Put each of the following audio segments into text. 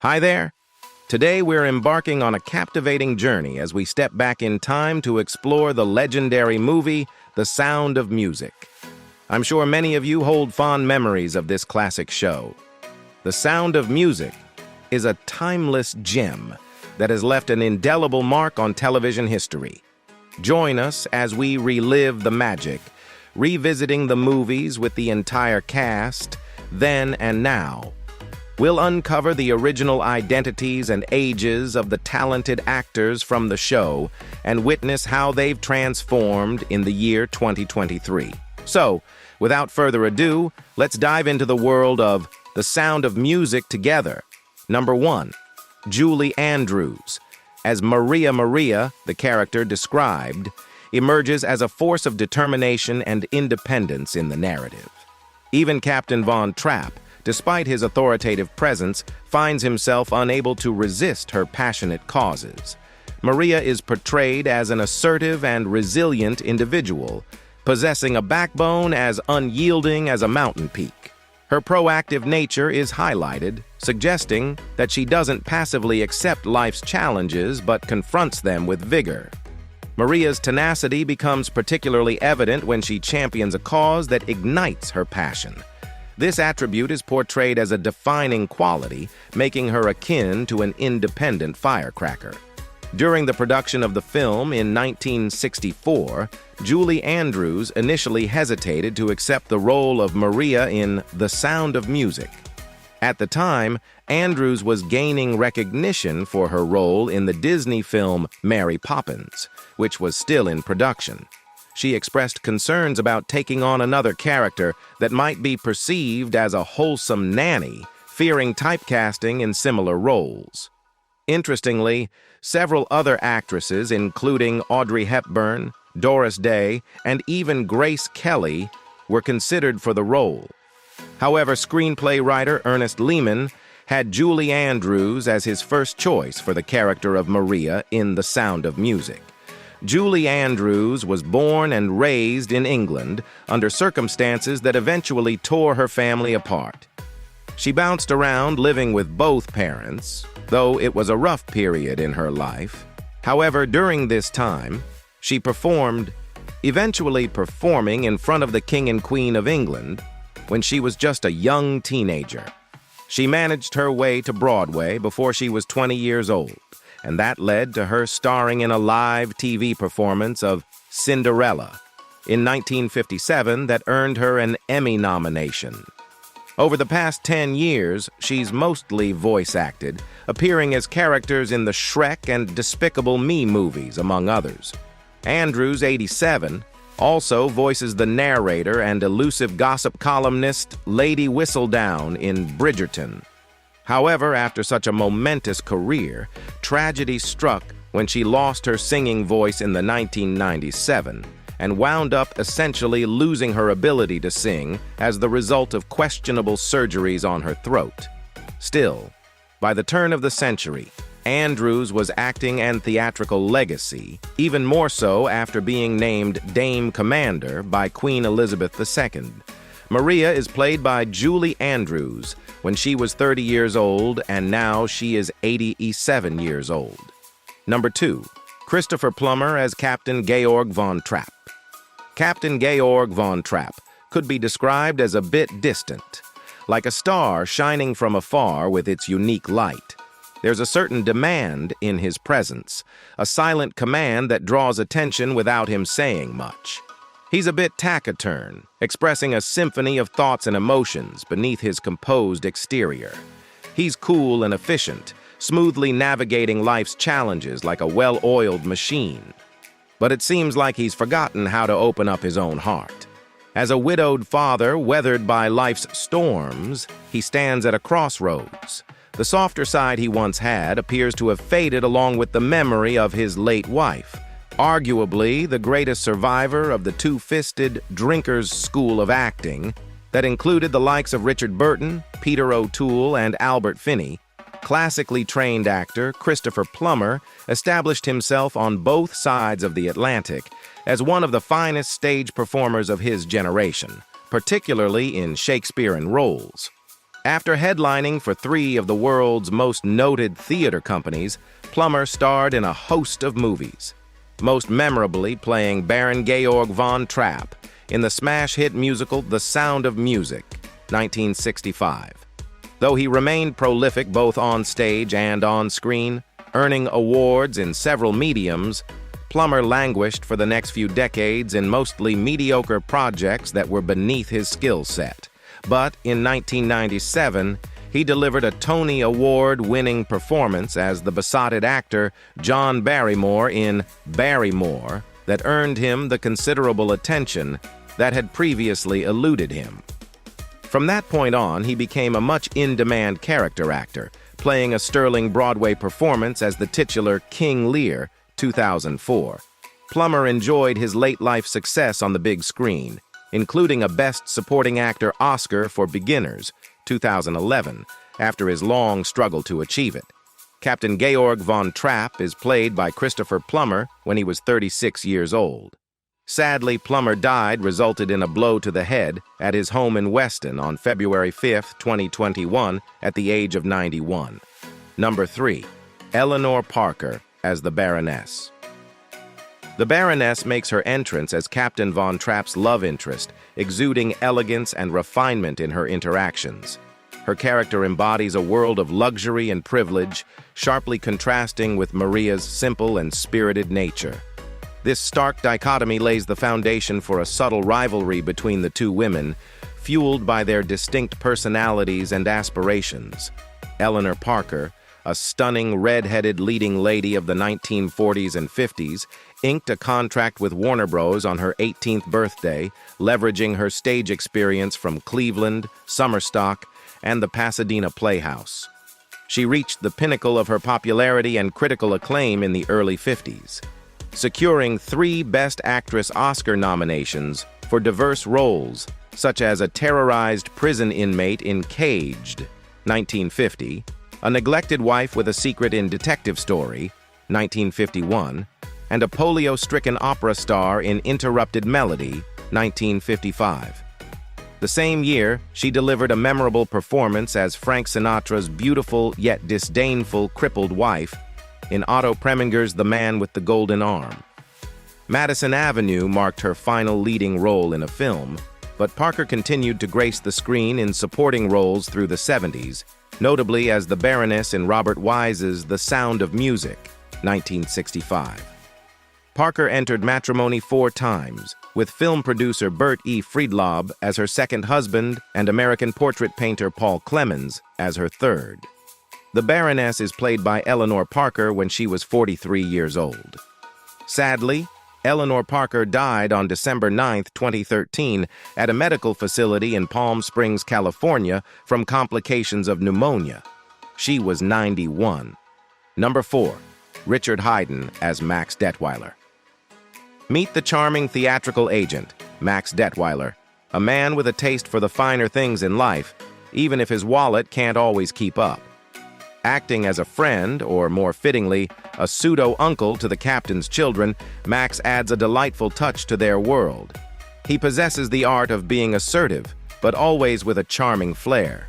Hi there. Today we're embarking on a captivating journey as we step back in time to explore the legendary movie, The Sound of Music. I'm sure many of you hold fond memories of this classic show. The Sound of Music is a timeless gem that has left an indelible mark on television history. Join us as we relive the magic, revisiting the movies with the entire cast, then and now. We'll uncover the original identities and ages of the talented actors from the show and witness how they've transformed in the year 2023. So, without further ado, let's dive into the world of The Sound of Music together. Number 1. Julie Andrews. As Maria, the character described, emerges as a force of determination and independence in the narrative. Even Captain Von Trapp, despite his authoritative presence, finds himself unable to resist her passionate causes. Maria is portrayed as an assertive and resilient individual, possessing a backbone as unyielding as a mountain peak. Her proactive nature is highlighted, suggesting that she doesn't passively accept life's challenges but confronts them with vigor. Maria's tenacity becomes particularly evident when she champions a cause that ignites her passion. This attribute is portrayed as a defining quality, making her akin to an independent firecracker. During the production of the film in 1964, Julie Andrews initially hesitated to accept the role of Maria in The Sound of Music. At the time, Andrews was gaining recognition for her role in the Disney film Mary Poppins, which was still in production. She expressed concerns about taking on another character that might be perceived as a wholesome nanny, fearing typecasting in similar roles. Interestingly, several other actresses, including Audrey Hepburn, Doris Day, and even Grace Kelly, were considered for the role. However, screenplay writer Ernest Lehman had Julie Andrews as his first choice for the character of Maria in The Sound of Music. Julie Andrews was born and raised in England under circumstances that eventually tore her family apart. She bounced around living with both parents, though it was a rough period in her life. However, during this time, she performed, eventually performing in front of the King and Queen of England when she was just a young teenager. She managed her way to Broadway before she was 20 years old, and that led to her starring in a live TV performance of Cinderella in 1957 that earned her an Emmy nomination. Over the past 10 years, she's mostly voice-acted, appearing as characters in the Shrek and Despicable Me movies, among others. Andrews, 87, also voices the narrator and elusive gossip columnist Lady Whistledown in Bridgerton. However, after such a momentous career, tragedy struck when she lost her singing voice in the 1997 and wound up essentially losing her ability to sing as the result of questionable surgeries on her throat. Still, by the turn of the century, Andrews was acting and theatrical legacy, even more so after being named Dame Commander by Queen Elizabeth II. Maria is played by Julie Andrews when she was 30 years old, and now she is 87 years old. Number 2. Christopher Plummer as Captain Georg von Trapp. Captain Georg von Trapp could be described as a bit distant, like a star shining from afar with its unique light. There's a certain demand in his presence, a silent command that draws attention without him saying much. He's a bit taciturn, expressing a symphony of thoughts and emotions beneath his composed exterior. He's cool and efficient, smoothly navigating life's challenges like a well-oiled machine. But it seems like he's forgotten how to open up his own heart. As a widowed father weathered by life's storms, he stands at a crossroads. The softer side he once had appears to have faded along with the memory of his late wife, arguably the greatest survivor of the two-fisted drinker's school of acting that included the likes of Richard Burton, Peter O'Toole, and Albert Finney. Classically trained actor Christopher Plummer established himself on both sides of the Atlantic as one of the finest stage performers of his generation, particularly in Shakespearean roles. After headlining for 3 of the world's most noted theater companies, Plummer starred in a host of movies, most memorably playing Baron Georg von Trapp in the smash hit musical The Sound of Music, 1965. Though he remained prolific both on stage and on screen, earning awards in several mediums, Plummer languished for the next few decades in mostly mediocre projects that were beneath his skill set. But in 1997, he delivered a Tony Award-winning performance as the besotted actor John Barrymore in Barrymore that earned him the considerable attention that had previously eluded him. From that point on, he became a much in-demand character actor, playing a sterling Broadway performance as the titular King Lear, 2004. Plummer enjoyed his late-life success on the big screen, including a Best Supporting Actor Oscar for Beginners, 2011, after his long struggle to achieve it. Captain Georg von Trapp is played by Christopher Plummer when he was 36 years old. Sadly, Plummer died resulted in a blow to the head at his home in Weston on February 5, 2021, at the age of 91. Number 3. Eleanor Parker as the Baroness. The Baroness makes her entrance as Captain von Trapp's love interest, exuding elegance and refinement in her interactions. Her character embodies a world of luxury and privilege, sharply contrasting with Maria's simple and spirited nature. This stark dichotomy lays the foundation for a subtle rivalry between the two women, fueled by their distinct personalities and aspirations. Eleanor Parker, a stunning red-headed leading lady of the 1940s and 50s, inked a contract with Warner Bros. On her 18th birthday, leveraging her stage experience from Cleveland, Summerstock, and the Pasadena Playhouse. She reached the pinnacle of her popularity and critical acclaim in the early 50s, securing 3 Best Actress Oscar nominations for diverse roles, such as a terrorized prison inmate in Caged, 1950, a neglected wife with a secret in Detective Story, 1951, and a polio-stricken opera star in Interrupted Melody, 1955. The same year, she delivered a memorable performance as Frank Sinatra's beautiful yet disdainful crippled wife in Otto Preminger's The Man with the Golden Arm. Madison Avenue marked her final leading role in a film, but Parker continued to grace the screen in supporting roles through the 70s, notably as the Baroness in Robert Wise's The Sound of Music, 1965. Parker entered matrimony 4 times, with film producer Bert E. Friedlaub as her second husband and American portrait painter Paul Clemens as her third. The Baroness is played by Eleanor Parker when she was 43 years old. Sadly, Eleanor Parker died on December 9, 2013, at a medical facility in Palm Springs, California, from complications of pneumonia. She was 91. Number 4. Richard Haydn as Max Detweiler. Meet the charming theatrical agent, Max Detweiler, a man with a taste for the finer things in life, even if his wallet can't always keep up. Acting as a friend, or more fittingly, a pseudo-uncle to the captain's children, Max adds a delightful touch to their world. He possesses the art of being assertive, but always with a charming flair.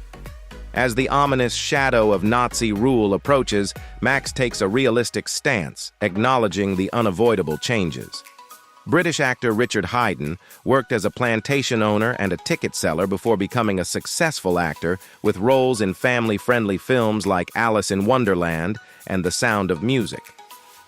As the ominous shadow of Nazi rule approaches, Max takes a realistic stance, acknowledging the unavoidable changes. British actor Richard Haydn worked as a plantation owner and a ticket seller before becoming a successful actor with roles in family-friendly films like Alice in Wonderland and The Sound of Music.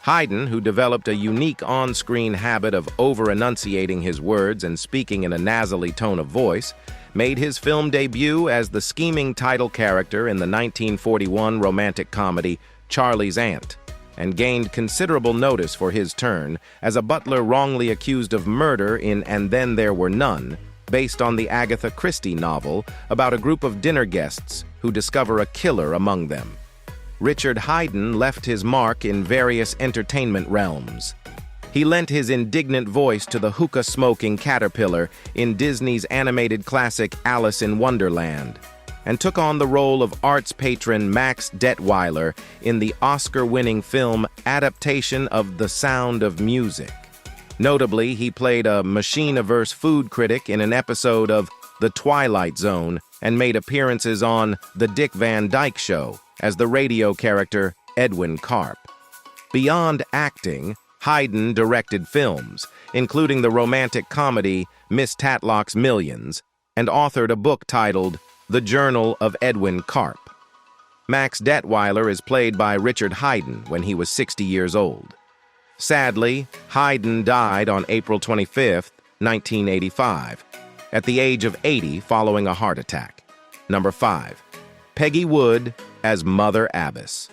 Haydn, who developed a unique on-screen habit of over-enunciating his words and speaking in a nasally tone of voice, made his film debut as the scheming title character in the 1941 romantic comedy Charlie's Aunt, and gained considerable notice for his turn as a butler wrongly accused of murder in And Then There Were None, based on the Agatha Christie novel about a group of dinner guests who discover a killer among them. Richard Haydn left his mark in various entertainment realms. He lent his indignant voice to the hookah-smoking caterpillar in Disney's animated classic Alice in Wonderland, and took on the role of arts patron Max Detweiler in the Oscar-winning film adaptation of The Sound of Music. Notably, he played a machine-averse food critic in an episode of The Twilight Zone, and made appearances on The Dick Van Dyke Show as the radio character Edwin Carp. Beyond acting, Heene directed films, including the romantic comedy Miss Tatlock's Millions, and authored a book titled The Journal of Edwin Carp. Max Detweiler is played by Richard Heene when he was 60 years old. Sadly, Heene died on April 25, 1985, at the age of 80 following a heart attack. Number 5. Peggy Wood as Mother Abbess.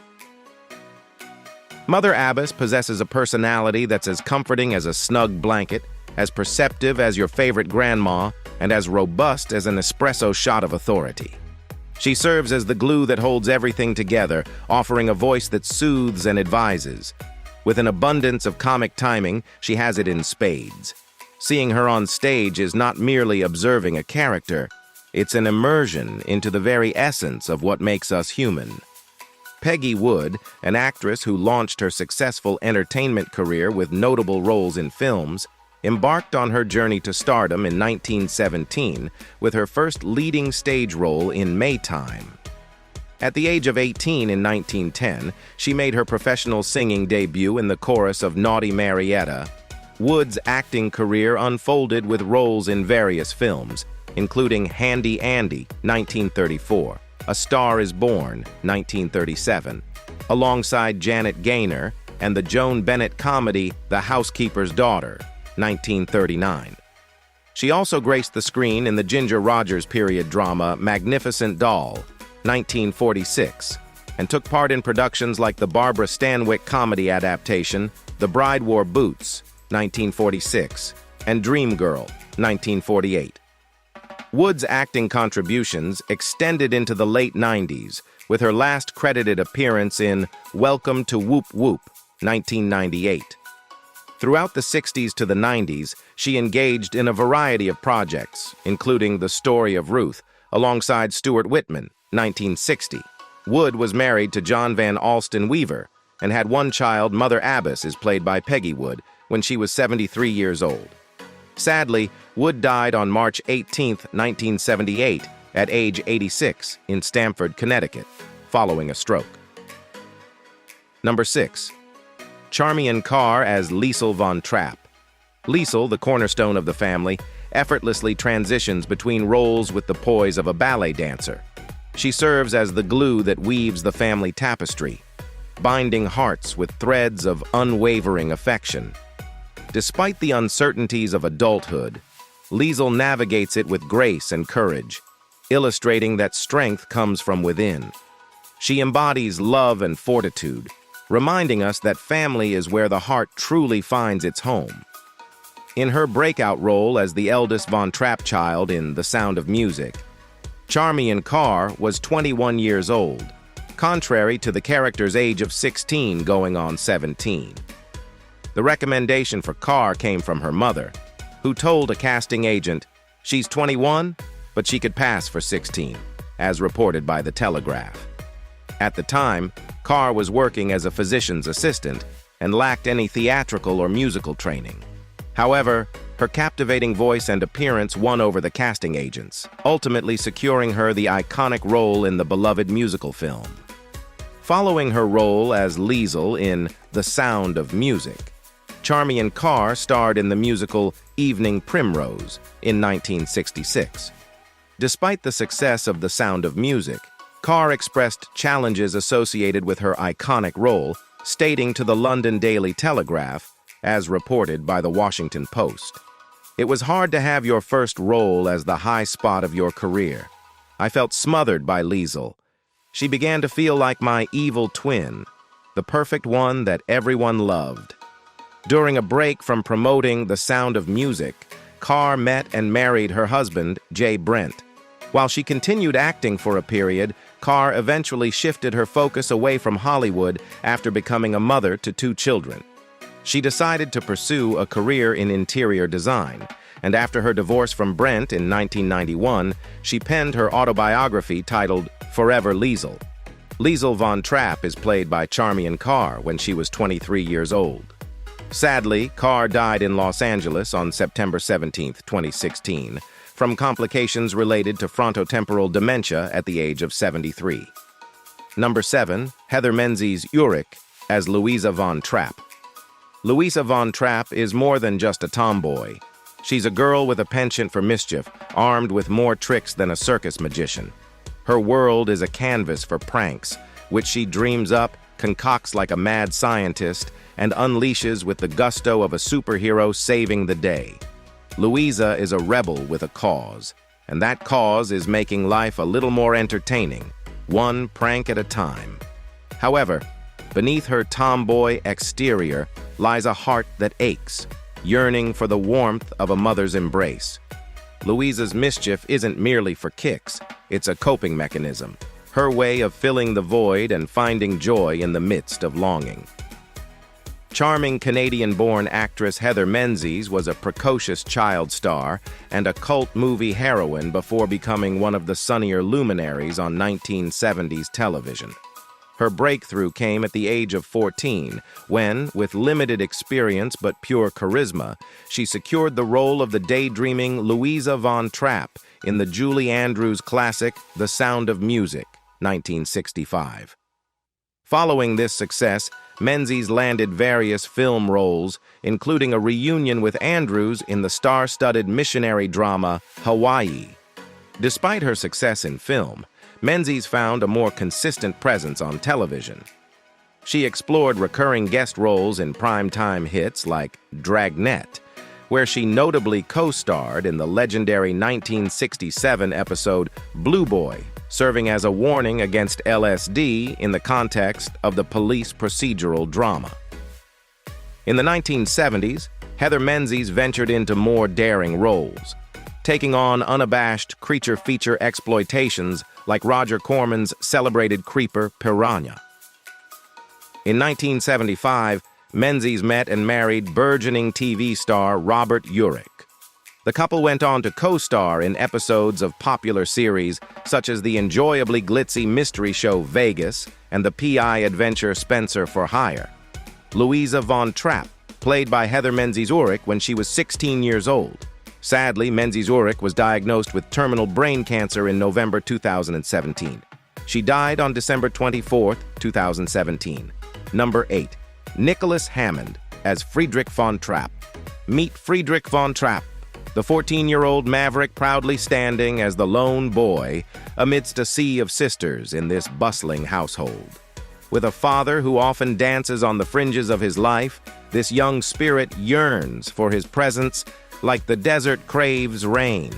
Mother Abbess possesses a personality that's as comforting as a snug blanket, as perceptive as your favorite grandma, and as robust as an espresso shot of authority. She serves as the glue that holds everything together, offering a voice that soothes and advises. With an abundance of comic timing, she has it in spades. Seeing her on stage is not merely observing a character, it's an immersion into the very essence of what makes us human. Peggy Wood, an actress who launched her successful entertainment career with notable roles in films, embarked on her journey to stardom in 1917 with her first leading stage role in Maytime. At the age of 18 in 1910, she made her professional singing debut in the chorus of Naughty Marietta. Wood's acting career unfolded with roles in various films, including Handy Andy, 1934, A Star is Born, 1937, alongside Janet Gaynor, and the Joan Bennett comedy The Housekeeper's Daughter, 1939. She also graced the screen in the Ginger Rogers period drama Magnificent Doll, 1946, and took part in productions like the Barbara Stanwyck comedy adaptation The Bride Wore Boots, 1946, and Dreamgirl, 1948. Wood's acting contributions extended into the late 90s, with her last credited appearance in Welcome to Whoop Whoop, 1998. Throughout the 60s to the 90s, she engaged in a variety of projects, including The Story of Ruth, alongside Stuart Whitman, 1960. Wood was married to John Van Alsten Weaver and had one child. Mother Abbess is played by Peggy Wood when she was 73 years old. Sadly, Wood died on March 18, 1978, at age 86 in Stamford, Connecticut, following a stroke. Number 6. Charman Carr as Liesl von Trapp. Liesl, the cornerstone of the family, effortlessly transitions between roles with the poise of a ballet dancer. She serves as the glue that weaves the family tapestry, binding hearts with threads of unwavering affection. Despite the uncertainties of adulthood, Liesl navigates it with grace and courage, illustrating that strength comes from within. She embodies love and fortitude, reminding us that family is where the heart truly finds its home. In her breakout role as the eldest Von Trapp child in The Sound of Music, Charman Carr was 21 years old, contrary to the character's age of 16 going on 17. The recommendation for Carr came from her mother, who told a casting agent, "She's 21, but she could pass for 16, as reported by The Telegraph. At the time, Carr was working as a physician's assistant and lacked any theatrical or musical training. However, her captivating voice and appearance won over the casting agents, ultimately securing her the iconic role in the beloved musical film. Following her role as Liesl in The Sound of Music, Charman Carr starred in the musical Evening Primrose in 1966. Despite the success of The Sound of Music, Carr expressed challenges associated with her iconic role, stating to the London Daily Telegraph, as reported by the Washington Post, "It was hard to have your first role as the high spot of your career. I felt smothered by Liesl. She began to feel like my evil twin, the perfect one that everyone loved." During a break from promoting The Sound of Music, Carr met and married her husband, Jay Brent. While she continued acting for a period, Carr eventually shifted her focus away from Hollywood after becoming a mother to 2 children. She decided to pursue a career in interior design, and after her divorce from Brent in 1991, she penned her autobiography titled Forever Liesl. Liesl von Trapp is played by Charman Carr when she was 23 years old. Sadly, Carr died in Los Angeles on September 17, 2016, from complications related to frontotemporal dementia at the age of 73. Number 7, Heather Menzies Urich as Louisa Von Trapp. Louisa Von Trapp is more than just a tomboy. She's a girl with a penchant for mischief, armed with more tricks than a circus magician. Her world is a canvas for pranks, which she dreams up, concocts like a mad scientist, and unleashes with the gusto of a superhero saving the day. Louisa is a rebel with a cause, and that cause is making life a little more entertaining, one prank at a time. However, beneath her tomboy exterior lies a heart that aches, yearning for the warmth of a mother's embrace. Louisa's mischief isn't merely for kicks, it's a coping mechanism, her way of filling the void and finding joy in the midst of longing. Charming Canadian-born actress Heather Menzies was a precocious child star and a cult movie heroine before becoming one of the sunnier luminaries on 1970s television. Her breakthrough came at the age of 14, when, with limited experience but pure charisma, she secured the role of the daydreaming Louisa Von Trapp in the Julie Andrews classic The Sound of Music, 1965. Following this success, Menzies landed various film roles, including a reunion with Andrews in the star-studded missionary drama Hawaii. Despite her success in film, Menzies found a more consistent presence on television. She explored recurring guest roles in primetime hits like Dragnet, where she notably co-starred in the legendary 1967 episode Blue Boy, serving as a warning against LSD in the context of the police procedural drama. In the 1970s, Heather Menzies ventured into more daring roles, taking on unabashed creature feature exploitations like Roger Corman's celebrated creeper Piranha. In 1975, Menzies met and married burgeoning TV star Robert Urich. The couple went on to co-star in episodes of popular series such as the enjoyably glitzy mystery show Vegas and the PI adventure Spencer for Hire. Louisa Von Trapp, played by Heather Menzies Urich when she was 16 years old. Sadly, Menzies Urich was diagnosed with terminal brain cancer in November 2017. She died on December 24, 2017. Number 8. Nicholas Hammond as Friedrich Von Trapp. Meet Friedrich Von Trapp, the 14-year-old maverick proudly standing as the lone boy amidst a sea of sisters in this bustling household. With a father who often dances on the fringes of his life, this young spirit yearns for his presence like the desert craves rain.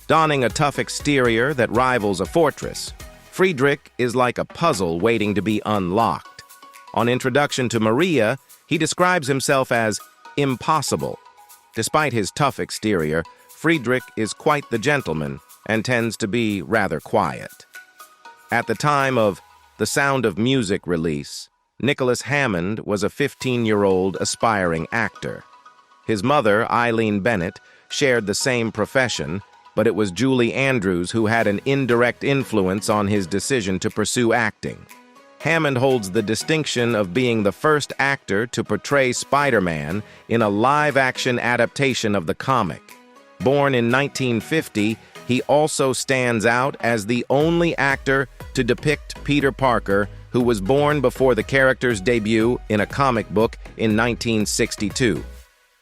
Donning a tough exterior that rivals a fortress, Friedrich is like a puzzle waiting to be unlocked. On introduction to Maria, he describes himself as impossible. Despite his tough exterior, Friedrich is quite the gentleman and tends to be rather quiet. At the time of The Sound of Music release, Nicholas Hammond was a 15-year-old aspiring actor. His mother, Eileen Bennett, shared the same profession, but it was Julie Andrews who had an indirect influence on his decision to pursue acting. Hammond holds the distinction of being the first actor to portray Spider-Man in a live-action adaptation of the comic. Born in 1950, he also stands out as the only actor to depict Peter Parker, who was born before the character's debut in a comic book in 1962.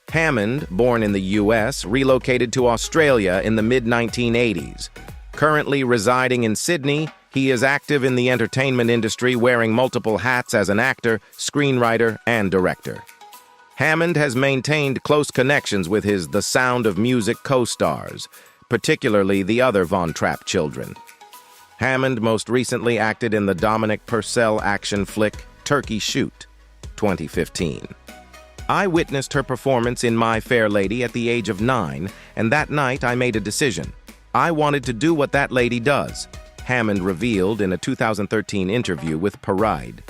Hammond, born in the U.S., relocated to Australia in the mid-1980s. Currently residing in Sydney, he is active in the entertainment industry, wearing multiple hats as an actor, screenwriter, and director. Hammond has maintained close connections with his The Sound of Music co-stars, particularly the other Von Trapp children. Hammond most recently acted in the Dominic Purcell action flick Turkey Shoot, 2015. I witnessed her performance in My Fair Lady at the age of 9, and that night I made a decision. I wanted to do what that lady does, Hammond revealed in a 2013 interview with Parade.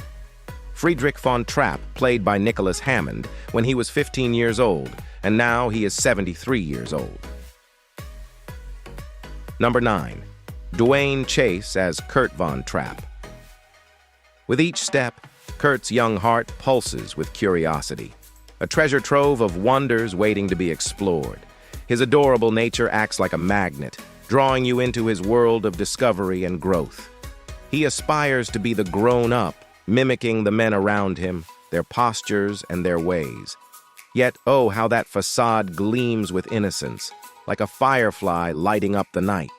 Friedrich Von Trapp played by Nicholas Hammond when he was 15 years old, and now he is 73 years old. Number 9. Dwayne Chase as Kurt Von Trapp. With each step, Kurt's young heart pulses with curiosity, a treasure trove of wonders waiting to be explored. His adorable nature acts like a magnet, drawing you into his world of discovery and growth. He aspires to be the grown-up, mimicking the men around him, their postures and their ways. Yet, oh, how that facade gleams with innocence, like a firefly lighting up the night.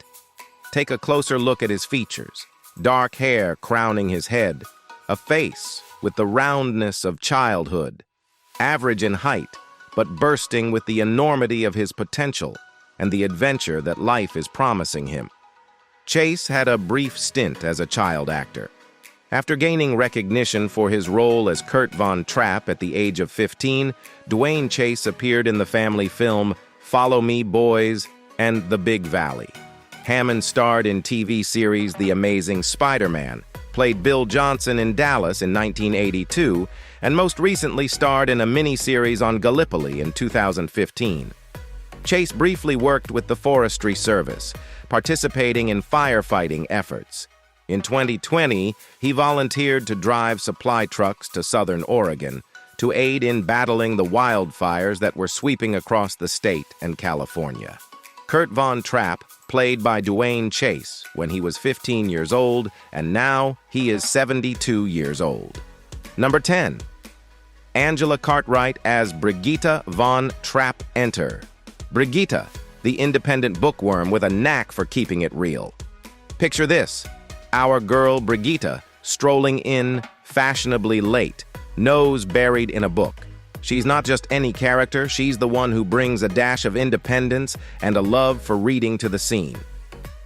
Take a closer look at his features. Dark hair crowning his head, a face with the roundness of childhood, average in height, but bursting with the enormity of his potential and the adventure that life is promising him. Chase had a brief stint as a child actor. After gaining recognition for his role as Kurt Von Trapp at the age of 15, Dwayne Chase appeared in the family film Follow Me, Boys and The Big Valley. Hammond starred in TV series The Amazing Spider-Man, played Bill Johnson in Dallas in 1982, and most recently starred in a miniseries on Gallipoli in 2015. Chase briefly worked with the Forestry Service, participating in firefighting efforts. In 2020, he volunteered to drive supply trucks to southern Oregon to aid in battling the wildfires that were sweeping across the state and California. Kurt Von Trapp played by Dwayne Chase when he was 15 years old, and now he is 72 years old. Number 10. Angela Cartwright as Brigitte Von Trapp enter. Brigitte, the independent bookworm with a knack for keeping it real. Picture this, our girl Brigitte strolling in fashionably late, nose buried in a book. She's not just any character, she's the one who brings a dash of independence and a love for reading to the scene.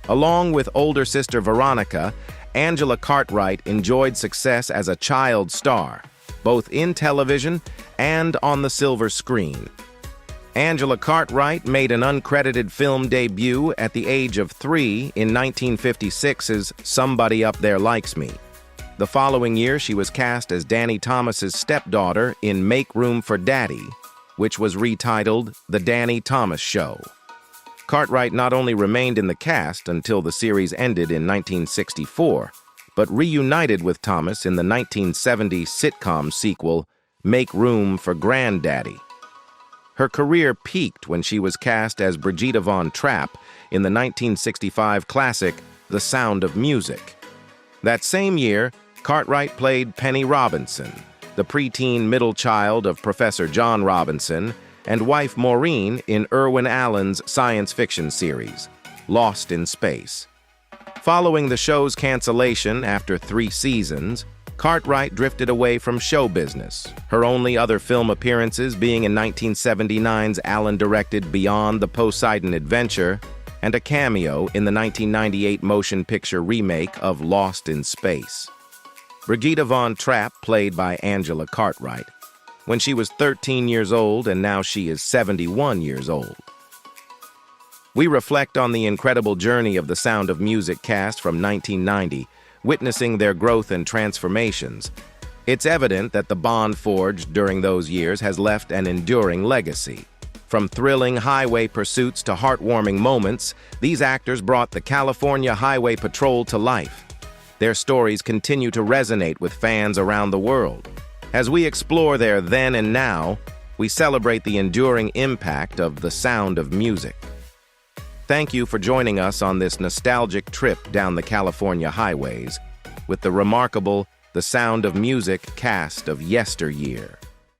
Along with older sister Veronica, Angela Cartwright enjoyed success as a child star, both in television and on the silver screen. Angela Cartwright made an uncredited film debut at the age of 3 in 1956's Somebody Up There Likes Me. The following year, she was cast as Danny Thomas's stepdaughter in Make Room for Daddy, which was retitled The Danny Thomas Show. Cartwright not only remained in the cast until the series ended in 1964, but reunited with Thomas in the 1970 sitcom sequel, Make Room for Granddaddy. Her career peaked when she was cast as Brigitte Von Trapp in the 1965 classic The Sound of Music. That same year, Cartwright played Penny Robinson, the preteen middle child of Professor John Robinson, and wife Maureen in Irwin Allen's science fiction series, Lost in Space. Following the show's cancellation after 3 seasons, Cartwright drifted away from show business, her only other film appearances being in 1979's Allen-directed Beyond the Poseidon Adventure and a cameo in the 1998 motion picture remake of Lost in Space. Brigitte Von Trapp, played by Angela Cartwright, when she was 13 years old and now she is 71 years old. We reflect on the incredible journey of the Sound of Music cast from 1990, witnessing their growth and transformations. It's evident that the bond forged during those years has left an enduring legacy. From thrilling highway pursuits to heartwarming moments, these actors brought the California Highway Patrol to life. Their stories continue to resonate with fans around the world. As we explore their then and now, we celebrate the enduring impact of the Sound of Music. Thank you for joining us on this nostalgic trip down the California highways with the remarkable The Sound of Music cast of yesteryear.